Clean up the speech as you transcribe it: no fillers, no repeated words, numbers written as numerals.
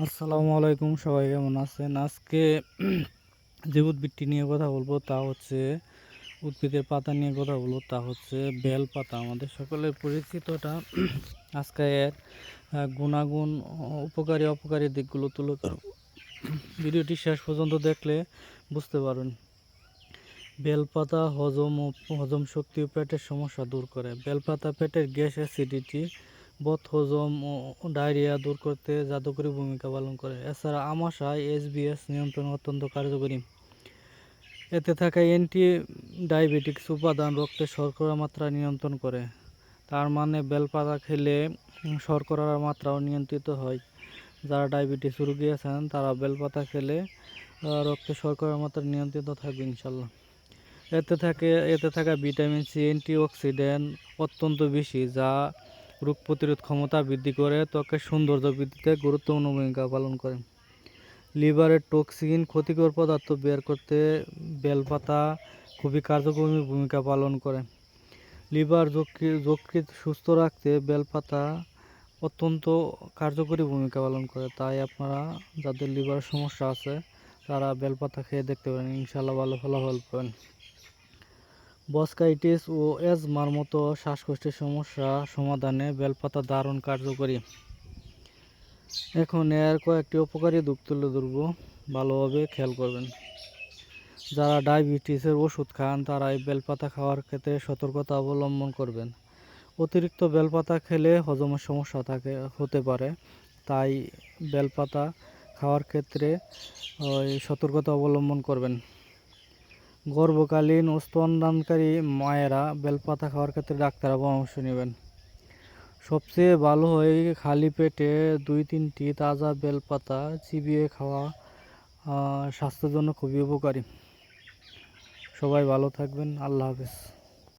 আসসালামু আলাইকুম, সবাই কেমন আছেন? আজকে যে উদ্ভিদটি নিয়ে কথা বলবো তা হচ্ছে উদ্ভিদের পাতা নিয়ে কথা বলবো তা হচ্ছে বেল পাতা। আমাদের সকলের পরিচিতটা। আজকে এর গুণাগুণ, উপকারী অপকারী দিকগুলো তুলে ধরবো। ভিডিওটি শেষ পর্যন্ত দেখলে বুঝতে পারবেন। বেলপাতা হজম শক্তি ও পেটের সমস্যা দূর করে। বেলপাতা পেটের গ্যাস, অ্যাসিডিটি, বদহজম ও ডায়রিয়া দূর করতে জাদুকরী ভূমিকা পালন করে। এছাড়া আমাশয় এসবিএস নিয়ন্ত্রণ অত্যন্ত কার্যকরী। এতে থাকা অ্যান্টি ডায়াবেটিক্স উপাদান রক্তে শর্করার মাত্রা নিয়ন্ত্রণ করে। তার মানে বেলপাতা খেলে শর্করার মাত্রাও নিয়ন্ত্রিত হয়। যারা ডায়াবেটিস রোগী আছেন তারা বেলপাতা খেলে রক্তে শর্করার মাত্রা নিয়ন্ত্রিত থাকবে ইনশাল্লাহ। এতে থাকা ভিটামিন সি অ্যান্টিঅক্সিডেন্ট অত্যন্ত বেশি, যা রোগ প্রতিরোধ ক্ষমতা বৃদ্ধি করে, ত্বকের সৌন্দর্য বৃদ্ধিতে গুরুত্বপূর্ণ ভূমিকা পালন করে। লিভারের টক্সিন, ক্ষতিকর পদার্থ বের করতে বেলপাতা খুবই কার্যকরী ভূমিকা পালন করে। লিভার যকৃৎ সুস্থ রাখতে বেলপাতা অত্যন্ত কার্যকরী ভূমিকা পালন করে। তাই আপনারা যাদের লিভার সমস্যা আছে তারা বেলপাতা খেয়ে দেখতে পারেন, ইনশাল্লাহ ভালো ফলাফল পাবেন। বসকাইটিস ও অ্যাজমার মতো শ্বাসকষ্টের সমস্যা সমাধানে বেলপাতা দারুণ কার্যকরী। এখন এর কয়েকটি উপকারী দিক তুলে ধরব, ভালোভাবে খেয়াল করবেন। যারা ডায়াবেটিসের ওষুধ খান তারা এই বেলপাতা খাওয়ার ক্ষেত্রে সতর্কতা অবলম্বন করবেন। অতিরিক্ত বেলপাতা খেলে হজমের সমস্যা হতে পারে, তাই বেলপাতা খাওয়ার ক্ষেত্রে সতর্কতা অবলম্বন করবেন। গর্ভকালীন ও স্তন্যদানকারী মায়েরা বেলপাতা খাওয়ার ক্ষেত্রে ডাক্তারের পরামর্শ নেবেন। সবচেয়ে ভালো হয় খালি পেটে 2-3টি তাজা বেলপাতা চিবিয়ে খাওয়া, স্বাস্থ্যের জন্য খুবই উপকারী। সবাই ভালো থাকবেন। আল্লাহ হাফেজ।